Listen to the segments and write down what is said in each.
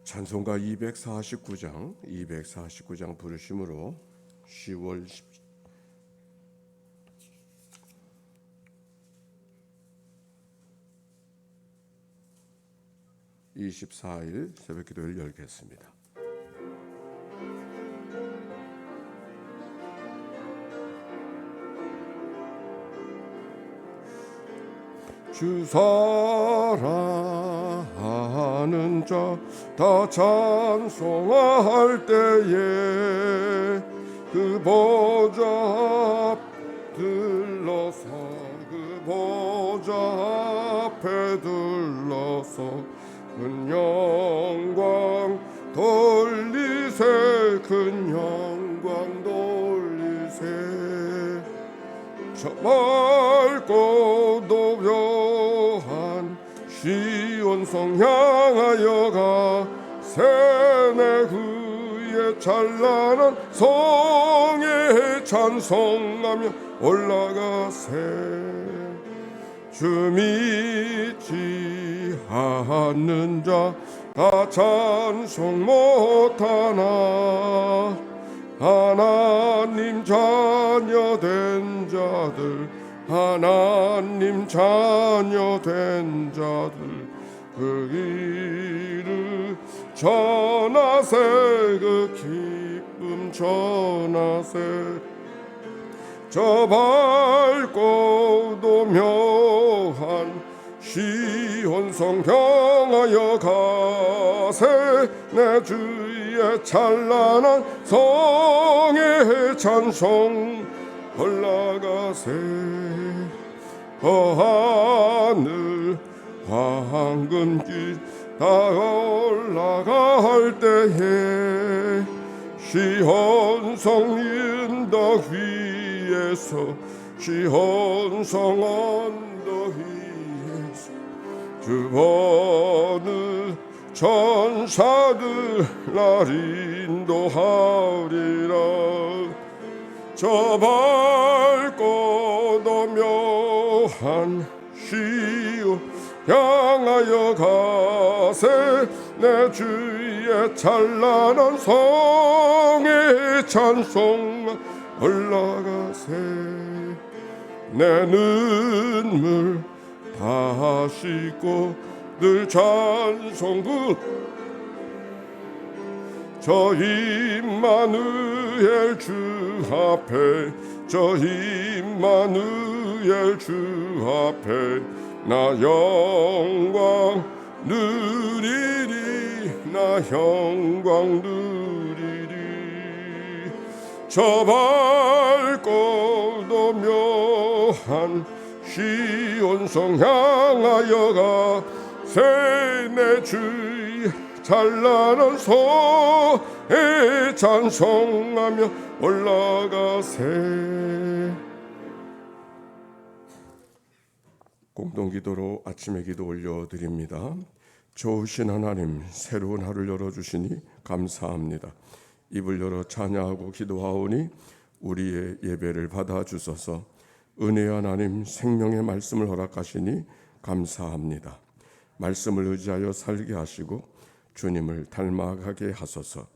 찬송가 249장 부르심으로 10월 24일 새벽기도를 열겠습니다. 주 사랑하는 자 다 찬송할 때에 그 보좌 앞 들러서 그 보좌 앞에 들러서 큰 영광 돌리세 큰 영광 돌리세 저 맑고 노묘한 시온성 향하여 가세 내 그의 찬란한 성에 찬송하며 올라가세 주 믿지 않는 자 다 찬송 못하나 하나님 자녀 된 자들 하나님 자녀 된 자들 그 길을 전하세 그 기쁨 전하세 저 밝고 노묘한 시온성 향하여 가세 내 주의 찬란한 성의 찬송 올라가세 하늘 황금길 다 올라갈 때에 시온성 언덕 위에서 시온성 언덕 위에서 주 보는 천사들 날 인도하리라 저 밝고 노묘한 시온 향하여 가세 내 주의 찬란한 성의 찬송 올라가세 내 눈물 다 씻고 늘 찬송 저 임마누엘 주 앞에 저 임마누엘 주 앞에 나 영광 누리리 나 영광 누리리 저 밝고 노묘한 시온성 향하여 가세 내 주의 찬란한 성에 찬송하며 올라가세 공동기도로 아침의 기도 올려드립니다. 좋으신 하나님 새로운 하루를 열어주시니 감사합니다. 입을 열어 찬양하고 기도하오니 우리의 예배를 받아주소서. 은혜의 하나님 생명의 말씀을 허락하시니 감사합니다. 말씀을 의지하여 살게 하시고 주님을 닮아가게 하소서.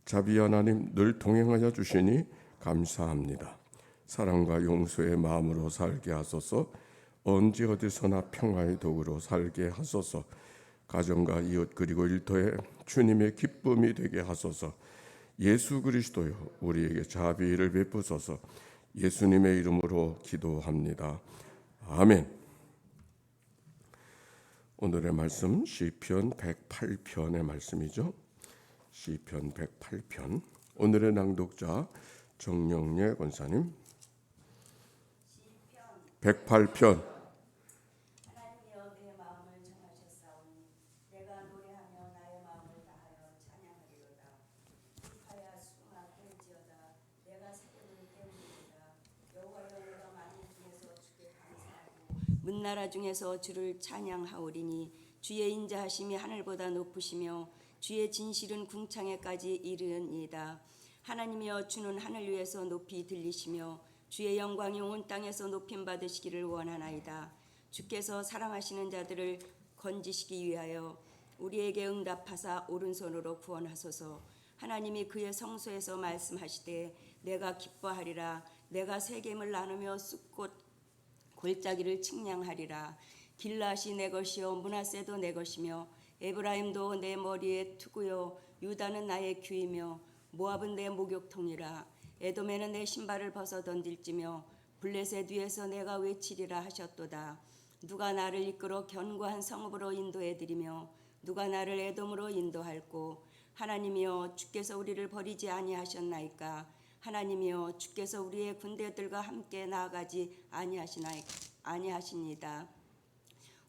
자비 하나님 늘 동행하여 주시니 감사합니다. 사랑과 용서의 마음으로 살게 하소서. 언제 어디서나 평화의 도구로 살게 하소서. 가정과 이웃 그리고 일터에 주님의 기쁨이 되게 하소서. 예수 그리스도여 우리에게 자비를 베푸소서. 예수님의 이름으로 기도합니다. 아멘. 오늘의 말씀 시편 108편의 말씀이죠. 시편 108편. 오늘의 낭독자 정영래 권사님. 108편. 하나님이여 내 마음을 정하셨사오니 내가 노래하며 나의 마음을 다하여 찬양하리로다. 깊하야 수고할지어다 내가 새벽을 깨우리로다. 여호와여 내가 만민 중에서 주께 감사하고 문나라 중에서 주를 찬양하오리니 주의 인자하심이 하늘보다 높으시며 주의 진실은 궁창에까지 이르니이다. 하나님이여 주는 하늘 위에서 높이 들리시며 주의 영광이 온 땅에서 높임 받으시기를 원하나이다. 주께서 사랑하시는 자들을 건지시기 위하여 우리에게 응답하사 오른손으로 구원하소서. 하나님이 그의 성소에서 말씀하시되 내가 기뻐하리라. 내가 세겜을 나누며 쑥꽃 골짜기를 측량하리라. 길앗이 내 것이요 므낫세도 내 것이며 에브라임도 내 머리에 투구요 유다는 나의 귀이며 모압은 내 목욕통이라. 에돔에는 내 신발을 벗어 던질지며 블레셋 위에서 내가 외치리라 하셨도다. 누가 나를 이끌어 견고한 성읍으로 인도해드리며 누가 나를 에돔으로 인도할꼬. 하나님이여 주께서 우리를 버리지 아니하셨나이까. 하나님이여 주께서 우리의 군대들과 함께 나아가지 아니하시니다.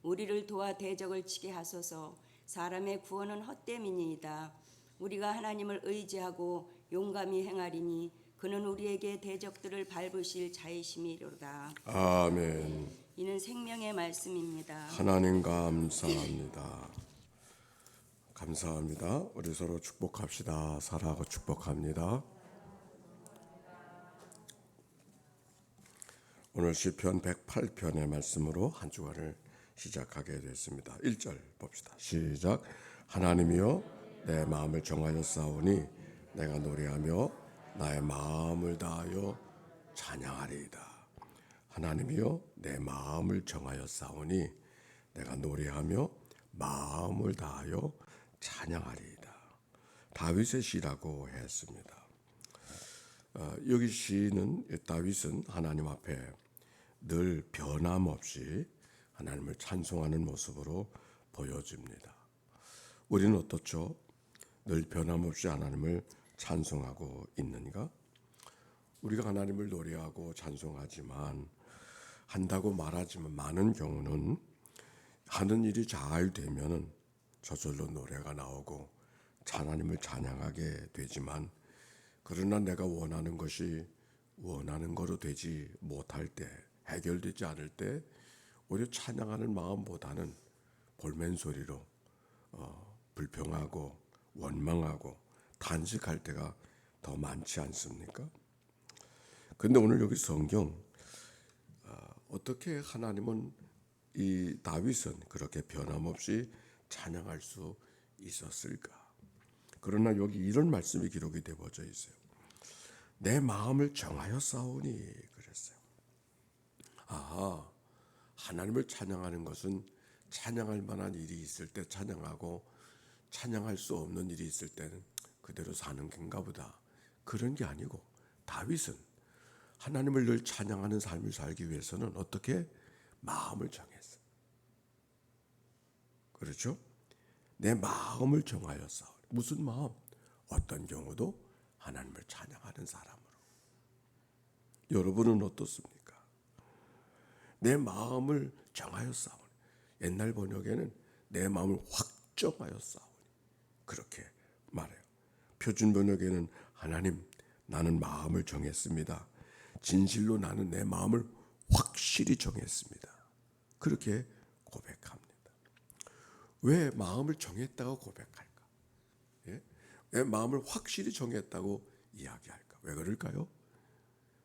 우리를 도와 대적을 치게 하소서. 사람의 구원은 헛됨이니이다. 우리가 하나님을 의지하고 용감히 행하리니 그는 우리에게 대적들을 밟으실 자이심이로다. 아멘. 이는 생명의 말씀입니다. 하나님 감사합니다. 감사합니다. 우리 서로 축복합시다. 사랑하고 축복합니다. 오늘 시편 108편의 말씀으로 한 주간을 시작하게 됐습니다. 1절 봅시다. 시작. 하나님이여 내 마음을 정하였사오니 내가 노래하며 나의 마음을 다하여 찬양하리이다. 하나님이여 내 마음을 정하였사오니 내가 노래하며 마음을 다하여 찬양하리이다. 다윗의 시라고 했습니다. 여기 시는 다윗은 하나님 앞에 늘 변함없이 하나님을 찬송하는 모습으로 보여집니다. 우리는 어떻죠? 늘 변함없이 하나님을 찬송하고 있는가? 우리가 하나님을 노래하고 찬송하지만 한다고 말하지만 많은 경우는 하는 일이 잘 되면은 저절로 노래가 나오고 하나님을 찬양하게 되지만 그러나 내가 원하는 것이 원하는 거로 되지 못할 때, 해결되지 않을 때 오히려 찬양하는 마음보다는 볼멘소리로 불평하고 원망하고 탄식할 때가 더 많지 않습니까? 그런데 오늘 여기 성경 어떻게 하나님은 이 다윗은 그렇게 변함없이 찬양할 수 있었을까? 그러나 여기 이런 말씀이 기록이 되어져 있어요. 내 마음을 정하였사오니 그랬어요. 하나님을 찬양하는 것은 찬양할 만한 일이 있을 때 찬양하고 찬양할 수 없는 일이 있을 때는 그대로 사는 건가 보다. 그런 게 아니고 다윗은 하나님을 늘 찬양하는 삶을 살기 위해서는 어떻게 마음을 정했어요. 그렇죠? 내 마음을 정하였사오니 무슨 마음? 어떤 경우도 하나님을 찬양하는 사람으로. 여러분은 어떻습니까? 내 마음을 정하였사오니. 옛날 번역에는 내 마음을 확정하였사오니 그렇게 말해요. 표준 번역에는 하나님 나는 마음을 정했습니다. 진실로 나는 내 마음을 확실히 정했습니다. 그렇게 고백합니다. 왜 마음을 정했다고 고백할까? 예? 왜 마음을 확실히 정했다고 이야기할까? 왜 그럴까요?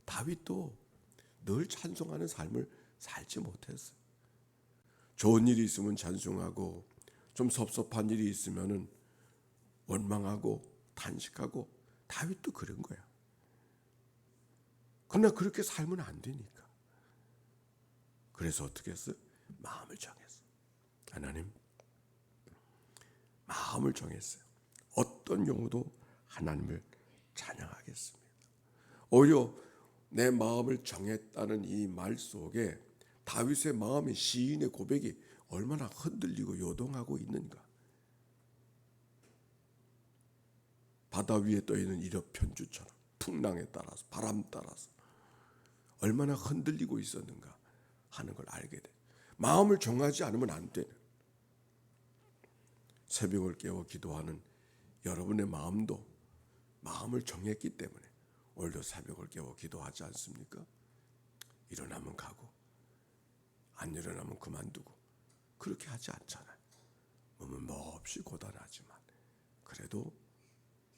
다윗도 늘 찬송하는 삶을 살지 못했어요. 좋은 일이 있으면 찬송하고 좀 섭섭한 일이 있으면은 원망하고 탄식하고 다윗도 그런 거야. 그러나 그렇게 살면 안 되니까. 그래서 어떻게 했어요? 마음을 정했어요. 하나님 마음을 정했어요. 어떤 경우도 하나님을 찬양하겠습니다. 오히려 내 마음을 정했다는 이 말 속에 다윗의 마음이 시인의 고백이 얼마나 흔들리고 요동하고 있는가. 바다 위에 떠있는 이력편주처럼 풍랑에 따라서 바람 따라서 얼마나 흔들리고 있었는가 하는 걸 알게 돼. 마음을 정하지 않으면 안 되는. 새벽을 깨워 기도하는 여러분의 마음도 마음을 정했기 때문에 오늘도 새벽을 깨워 기도하지 않습니까? 일어나면 가고 안 일어나면 그만두고 그렇게 하지 않잖아요. 몸은 몹시 고단하지만 그래도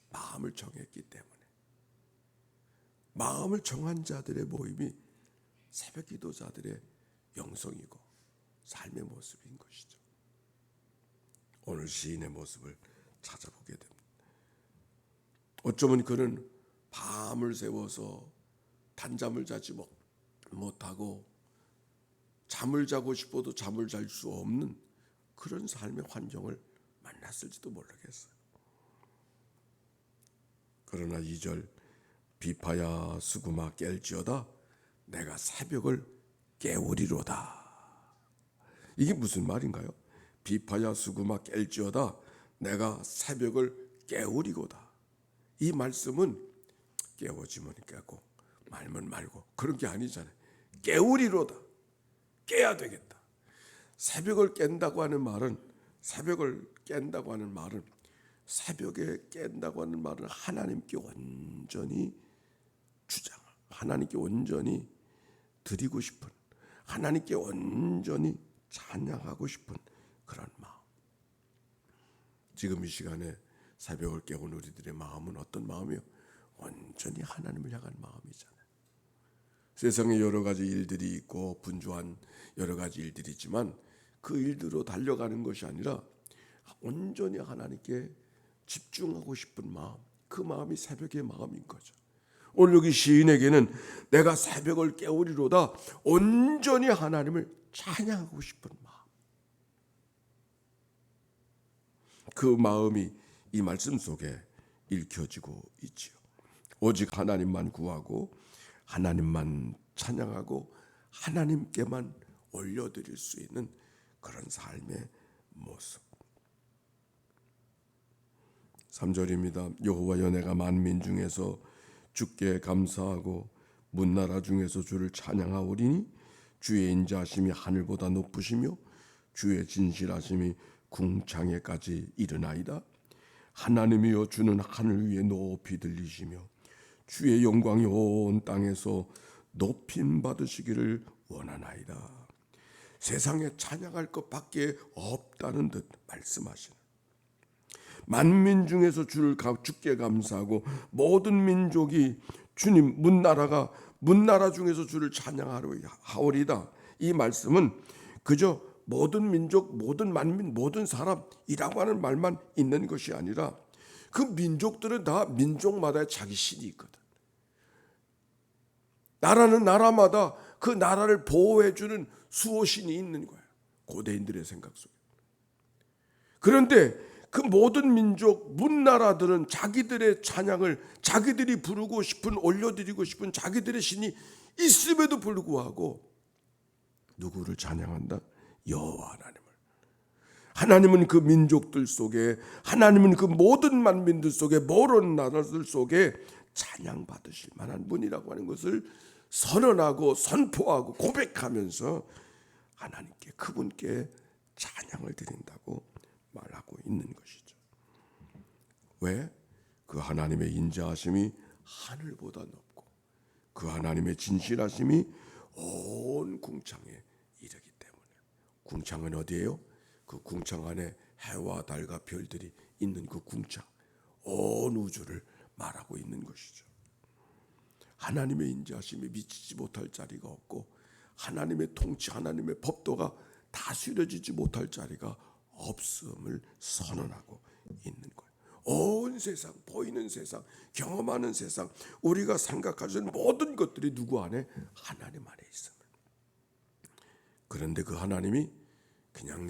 마음을 정했기 때문에 마음을 정한 자들의 모임이 새벽 기도자들의 영성이고 삶의 모습인 것이죠. 오늘 시인의 모습을 찾아보게 됩니다. 어쩌면 그는 밤을 새워서 단잠을 자지 못하고 잠을 자고 싶어도 잠을 잘 수 없는 그런 삶의 환경을 만났을지도 모르겠어요. 그러나 2절 비파야 수구마 깰지어다 내가 새벽을 깨우리로다. 이게 무슨 말인가요? 비파야 수구마 깰지어다 내가 새벽을 깨우리고다. 이 말씀은 깨워지면 깨고 말면 말고 그런 게 아니잖아요. 깨우리로다. 깨야 되겠다. 새벽을 깬다고 하는 말은 새벽에 깬다고 하는 말은 하나님께 온전히 하나님께 온전히 드리고 싶은, 하나님께 온전히 찬양하고 싶은 그런 마음. 지금 이 시간에 새벽을 깨운 우리들의 마음은 어떤 마음이요? 온전히 하나님을 향한 마음이잖아요. 세상에 여러 가지 일들이 있고 분주한 여러 가지 일들이 있지만 그 일들로 달려가는 것이 아니라 온전히 하나님께 집중하고 싶은 마음, 그 마음이 새벽의 마음인 거죠. 오늘 여기 시인에게는 내가 새벽을 깨우리로다 온전히 하나님을 찬양하고 싶은 마음, 그 마음이 이 말씀 속에 읽혀지고 있지요. 오직 하나님만 구하고 하나님만 찬양하고 하나님께만 올려드릴 수 있는 그런 삶의 모습. 3절입니다. 여호와여 내가 만민 중에서 주께 감사하고 문나라 중에서 주를 찬양하오리니 주의 인자하심이 하늘보다 높으시며 주의 진실하심이 궁창에까지 이르나이다. 하나님이여 주는 하늘 위에 높이 들리시며 주의 영광이 온 땅에서 높임 받으시기를 원하나이다. 세상에 찬양할 것밖에 없다는 듯 말씀하시는, 만민 중에서 주께 감사하고 모든 민족이 주님 문나라 중에서 주를 찬양하오리다. 이 말씀은 그저 모든 민족, 모든 만민, 모든 사람이라고 하는 말만 있는 것이 아니라 그 민족들은 다 민족마다 자기 신이 있거든. 나라는 나라마다 그 나라를 보호해주는 수호신이 있는 거예요. 고대인들의 생각 속에. 그런데 그 모든 민족, 문나라들은 자기들의 찬양을 자기들이 부르고 싶은, 올려드리고 싶은 자기들의 신이 있음에도 불구하고 누구를 찬양한다? 여호와 하나님을. 하나님은 그 민족들 속에, 하나님은 그 모든 만민들 속에, 모든 나라들 속에 찬양받으실 만한 분이라고 하는 것을 선언하고 선포하고 고백하면서 하나님께, 그분께 찬양을 드린다고 말하고 있는 것이죠. 왜? 그 하나님의 인자하심이 하늘보다 높고 그 하나님의 진실하심이 온 궁창에 이르기 때문에. 궁창은 어디예요? 그 궁창 안에 해와 달과 별들이 있는 그 궁창, 온 우주를 말하고 있는 것이죠. 하나님의 인자하심이 미치지 못할 자리가 없고 하나님의 통치, 하나님의 법도가 다스려지지 못할 자리가 없음을 선언하고 있는 거예요. 온 세상, 보이는 세상, 경험하는 세상, 우리가 생각하는 모든 것들이 누구 안에? 하나님 안에 있습니다. 그런데 그 하나님이 그냥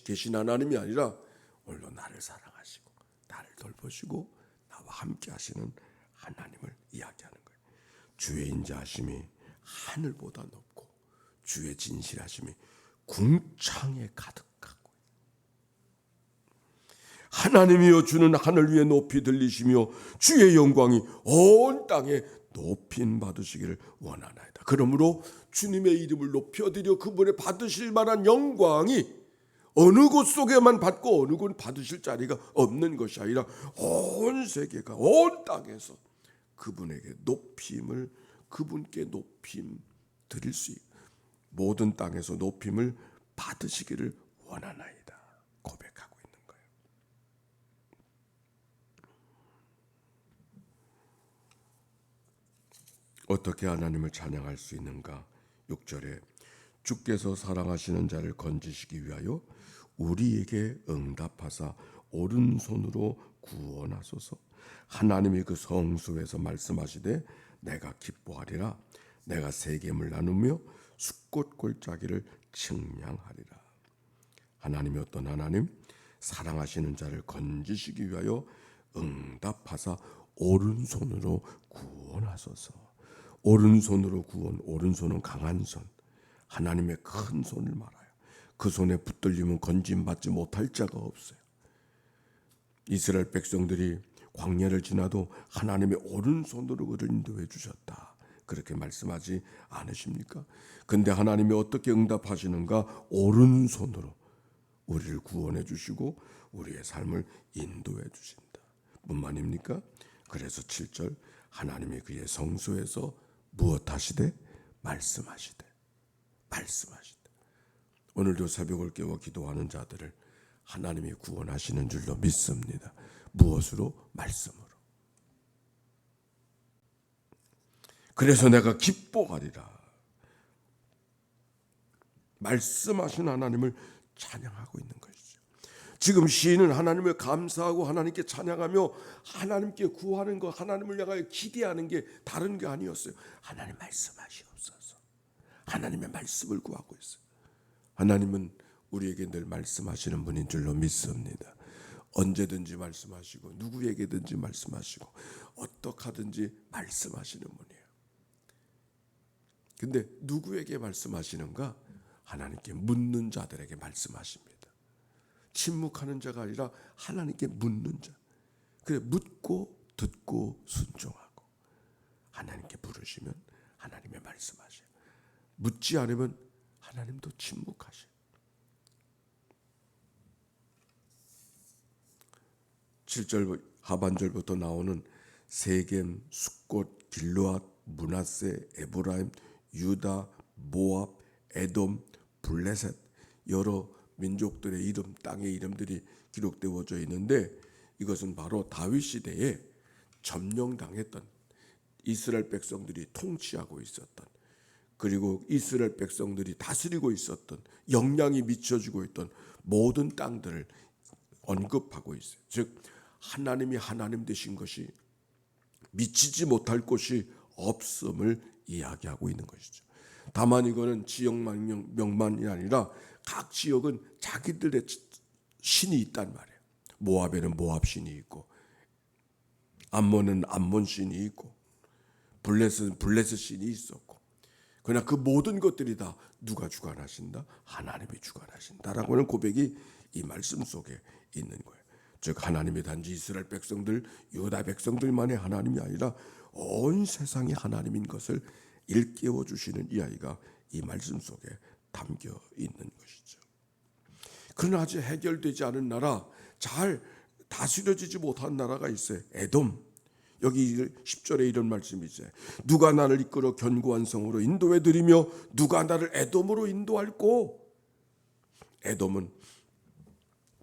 계신 하나님이 아니라 오늘도 나를 사랑하시고 나를 돌보시고 나와 함께 하시는 하나님을 이야기하는 거예요. 주의 인자하심이 하늘보다 높고 주의 진실하심이 궁창에 가득하고, 하나님이여 주는 하늘 위에 높이 들리시며 주의 영광이 온 땅에 높임 받으시기를 원하나이다. 그러므로 주님의 이름을 높여드려 그분의 받으실 만한 영광이 어느 곳 속에만 받고 어느 곳 받으실 자리가 없는 것이 아니라 온 세계가, 온 땅에서 그분에게 높임을, 그분께 높임 드릴 수 있고 모든 땅에서 높임을 받으시기를 원하나이다 고백하고 있는 거예요. 어떻게 하나님을 찬양할 수 있는가? 6절에 주께서 사랑하시는 자를 건지시기 위하여 우리에게 응답하사 오른손으로 구원하소서. 하나님이 그 성소에서 말씀하시되 내가 기뻐하리라. 내가 세겜을 나누며 숫꽃 골짜기를 측량하리라. 하나님이 어떤 하나님? 사랑하시는 자를 건지시기 위하여 응답하사 오른손으로 구원하소서. 오른손으로 구원, 오른손은 강한 손, 하나님의 큰 손을 말하여 그 손에 붙들리면 건짐받지 못할 자가 없어요. 이스라엘 백성들이 광야를 지나도 하나님의 오른손으로 그를 인도해 주셨다, 그렇게 말씀하지 않으십니까? 근데 하나님이 어떻게 응답하시는가? 오른손으로 우리를 구원해 주시고 우리의 삶을 인도해 주신다 뿐만입니까? 그래서 7절 하나님이 그의 성소에서 무엇 하시되? 말씀하시되. 오늘도 새벽을 깨워 기도하는 자들을 하나님이 구원하시는 줄로 믿습니다. 무엇으로? 말씀으로. 그래서 내가 기뻐하리라. 말씀하신 하나님을 찬양하고 있는 것이죠. 지금 시인은 하나님을 감사하고 하나님께 찬양하며 하나님께 구하는 것, 하나님을 향하여 기대하는 게 다른 게 아니었어요. 하나님 말씀하시옵소서. 하나님의 말씀을 구하고 있어요. 하나님은 우리에게 늘 말씀하시는 분인 줄로 믿습니다. 언제든지 말씀하시고 누구에게든지 말씀하시고 어떻게 하든지 말씀하시는 분이에요. 근데 누구에게 말씀하시는가? 하나님께 묻는 자들에게 말씀하십니다. 침묵하는 자가 아니라 하나님께 묻는 자. 그래, 묻고 듣고 순종하고 하나님께 부르시면 하나님의 말씀하셔요. 묻지 않으면 하나님도 침묵하셔요. 7절 하반절부터 나오는 세겜, 숫꽃, 길르앗, 므낫세, 에브라임, 유다, 모압, 에돔, 블레셋, 여러 민족들의 이름, 땅의 이름들이 기록되어져 있는데 이것은 바로 다윗 시대에 점령당했던 이스라엘 백성들이 통치하고 있었던, 그리고 이스라엘 백성들이 다스리고 있었던, 영향이 미쳐지고 있던 모든 땅들을 언급하고 있어요. 즉 하나님이 하나님 되신 것이 미치지 못할 곳이 없음을 이야기하고 있는 것이죠. 다만 이거는 지역 명만이 아니라 각 지역은 자기들의 신이 있단 말이에요. 모압에는 모압 신이 있고, 암몬은 암몬 신이 있고, 블레셋은 블레셋 신이 있었고, 그러나 그 모든 것들이 다 누가 주관하신다? 하나님이 주관하신다라고 하는 고백이 이 말씀 속에 있는 거예요. 즉 하나님이 단지 이스라엘 백성들, 유다 백성들만의 하나님이 아니라 온 세상이 하나님인 것을 일깨워 주시는 이야기가 이 말씀 속에 담겨 있는 것이죠. 그러나 아직 해결되지 않은 나라, 잘 다스려지지 못한 나라가 있어요. 에돔. 여기 10절에 이런 말씀이 있어요. 누가 나를 이끌어 견고한 성으로 인도해 드리며 누가 나를 에돔으로 인도할꼬? 에돔은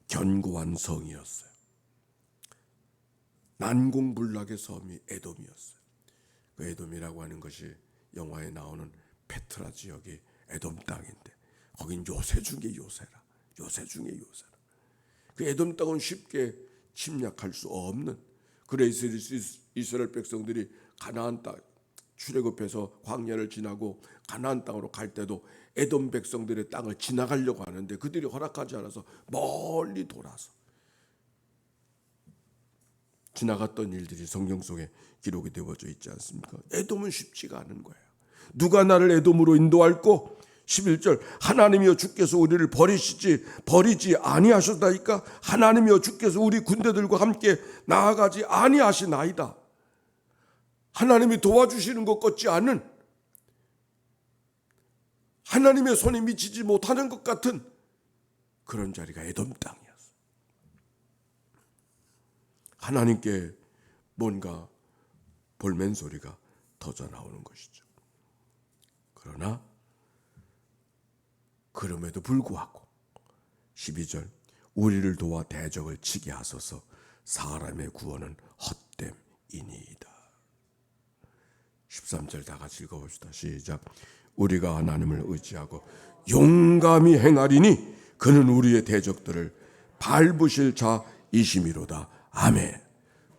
견고한 성이었어요. 난공불락의 섬이 에돔이었어요. 그 에돔이라고 하는 것이 영화에 나오는 페트라 지역이 에돔 땅인데 거긴 요새 중에 요새라. 그 에돔 땅은 쉽게 침략할 수 없는, 그래서 이스라엘 백성들이 가나안 땅 출애굽해서 광야를 지나고 가나안 땅으로 갈 때도 에돔 백성들의 땅을 지나가려고 하는데 그들이 허락하지 않아서 멀리 돌아서 지나갔던 일들이 성경 속에 기록이 되어져 있지 않습니까? 에돔은 쉽지가 않은 거예요. 누가 나를 에돔으로 인도할꼬? 11절 하나님이여 주께서 우리를 버리지 아니하셨다니까. 하나님이여 주께서 우리 군대들과 함께 나아가지 아니하시나이다. 하나님이 도와주시는 것 같지 않은, 하나님의 손이 미치지 못하는 것 같은 그런 자리가 에돔 땅이었어요. 하나님께 뭔가 볼멘 소리가 터져 나오는 것이죠. 그러나 그럼에도 불구하고 12절 우리를 도와 대적을 치게 하소서. 사람의 구원은 헛됨이니이다. 13절 다 같이 읽어봅시다. 시작. 우리가 하나님을 의지하고 용감히 행하리니 그는 우리의 대적들을 밟으실 자이심이로다. 아멘.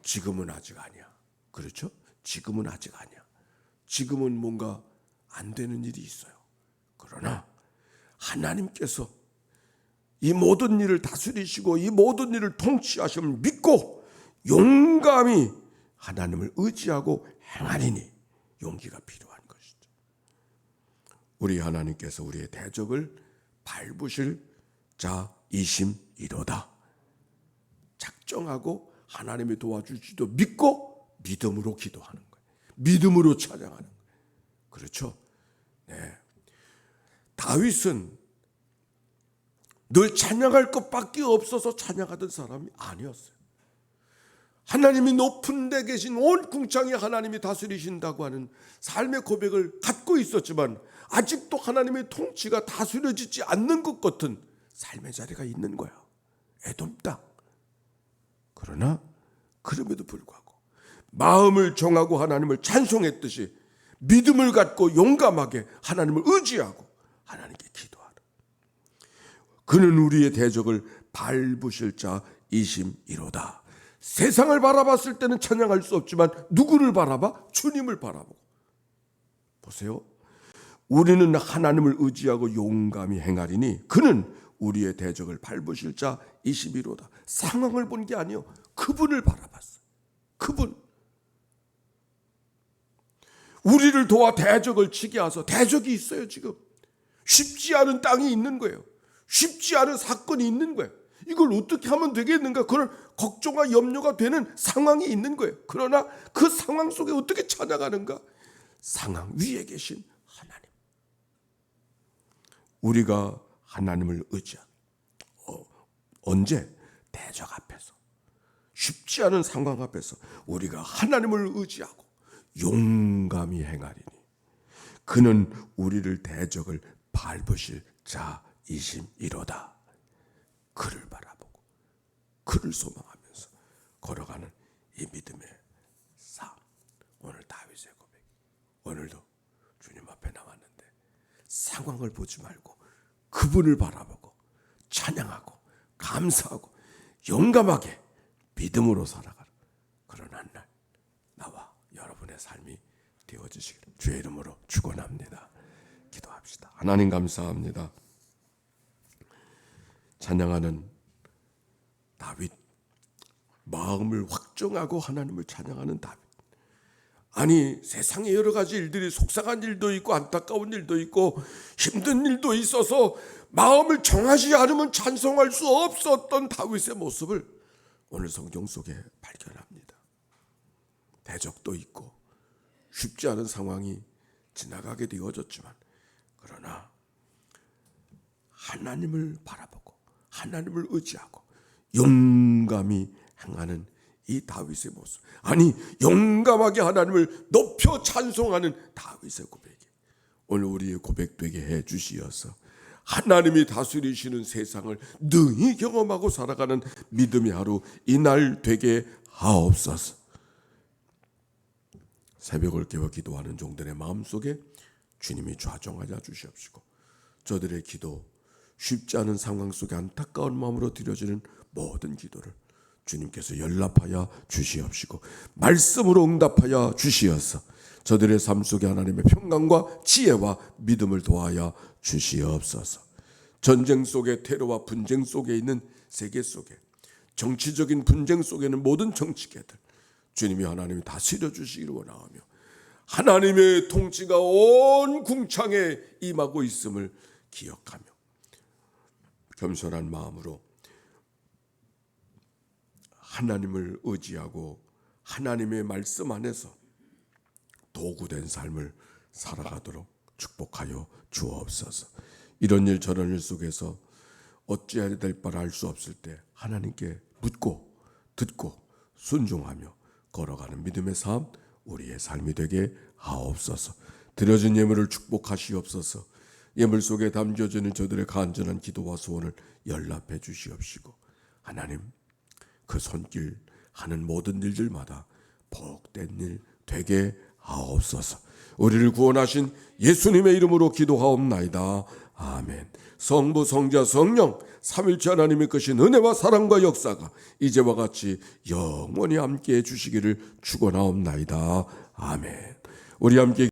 지금은 아직 아니야. 그렇죠? 지금은 아직 아니야. 지금은 뭔가 안 되는 일이 있어요. 그러나 하나님께서 이 모든 일을 다스리시고 이 모든 일을 통치하심을 믿고 용감히 하나님을 의지하고 행하리니 용기가 필요한 것이죠. 우리 하나님께서 우리의 대적을 밟으실 자이심이로다. 작정하고 하나님이 도와주시도 믿고 믿음으로 기도하는 거예요. 믿음으로 찬양하는 거예요. 그렇죠? 네. 다윗은 늘 찬양할 것밖에 없어서 찬양하던 사람이 아니었어요. 하나님이 높은 데 계신 온 궁창에 하나님이 다스리신다고 하는 삶의 고백을 갖고 있었지만 아직도 하나님의 통치가 다스려지지 않는 것 같은 삶의 자리가 있는 거야. 에돔 땅. 그러나 그럼에도 불구하고 마음을 정하고 하나님을 찬송했듯이 믿음을 갖고 용감하게 하나님을 의지하고 하나님께 기도하라. 그는 우리의 대적을 밟으실 자이심이로다. 세상을 바라봤을 때는 찬양할 수 없지만 누구를 바라봐? 주님을 바라보고. 보세요. 우리는 하나님을 의지하고 용감히 행하리니 그는 우리의 대적을 밟으실 자이심이로다. 상황을 본 게 아니요. 그분을 바라봤어요. 그분. 우리를 도와 대적을 치게 하셔서 대적이 있어요 지금. 쉽지 않은 땅이 있는 거예요. 쉽지 않은 사건이 있는 거예요. 이걸 어떻게 하면 되겠는가 그런 걱정과 염려가 되는 상황이 있는 거예요. 그러나 그 상황 속에 어떻게 찬양하는가? 상황 위에 계신 하나님. 우리가 하나님을 의지한 언제? 대적 앞에서. 쉽지 않은 상황 앞에서 우리가 하나님을 의지하고 용감히 행하리니 그는 우리를 대적을 밟으실 자이심이로다. 그를 바라보고 그를 소망하면서 걸어가는 이 믿음의 삶. 오늘 다윗의 고백. 오늘도 주님 앞에 나왔는데 상황을 보지 말고 그분을 바라보고 찬양하고 감사하고 용감하게 믿음으로 살아가라. 그런 한 날 나와 여러분의 삶이 되어지시기를 주의 이름으로 축원합니다. 기도합시다. 하나님 감사합니다. 찬양하는 다윗, 마음을 확정하고 하나님을 찬양하는 다윗. 아니 세상에 여러 가지 일들이 속상한 일도 있고 안타까운 일도 있고 힘든 일도 있어서 마음을 정하지 않으면 찬송할 수 없었던 다윗의 모습을 오늘 성경 속에 발견합니다. 대적도 있고 쉽지 않은 상황이 지나가게 되어졌지만 그러나 하나님을 바라보고 하나님을 의지하고 용감히 행하는 이 다윗의 모습. 아니 용감하게 하나님을 높여 찬송하는 다윗의 고백이 오늘 우리의 고백되게 해 주시어서 하나님이 다스리시는 세상을 능히 경험하고 살아가는 믿음의 하루 이날 되게 하옵소서. 새벽을 깨워 기도하는 종들의 마음속에 주님이 좌정하여 주시옵시고 저들의 기도 쉽지 않은 상황 속에 안타까운 마음으로 드려지는 모든 기도를 주님께서 연락하여 주시옵시고 말씀으로 응답하여 주시어서 저들의 삶 속에 하나님의 평강과 지혜와 믿음을 도하여 주시옵소서. 전쟁 속에 테러와 분쟁 속에 있는 세계 속에 정치적인 분쟁 속에는 모든 정치계들 주님이 하나님이 다스려 주시기를 원하오며 하나님의 통치가 온 궁창에 임하고 있음을 기억하며 겸손한 마음으로 하나님을 의지하고 하나님의 말씀 안에서 도구된 삶을 살아가도록 축복하여 주옵소서. 이런 일 저런 일 속에서 어찌해야 될 바를 알 수 없을 때 하나님께 묻고 듣고 순종하며 걸어가는 믿음의 삶 우리의 삶이 되게 하옵소서. 드려진 예물을 축복하시옵소서. 예물 속에 담겨지는 저들의 간절한 기도와 소원을 연락해 주시옵시고 하나님 그 손길 하는 모든 일들마다 복된 일 되게 하옵소서. 우리를 구원하신 예수님의 이름으로 기도하옵나이다. 아멘. 성부 성자 성령 삼일째 하나님의 크신 은혜와 사랑과 역사가 이제와 같이 영원히 함께해 주시기를 축원하옵나이다. 아멘. 우리 함께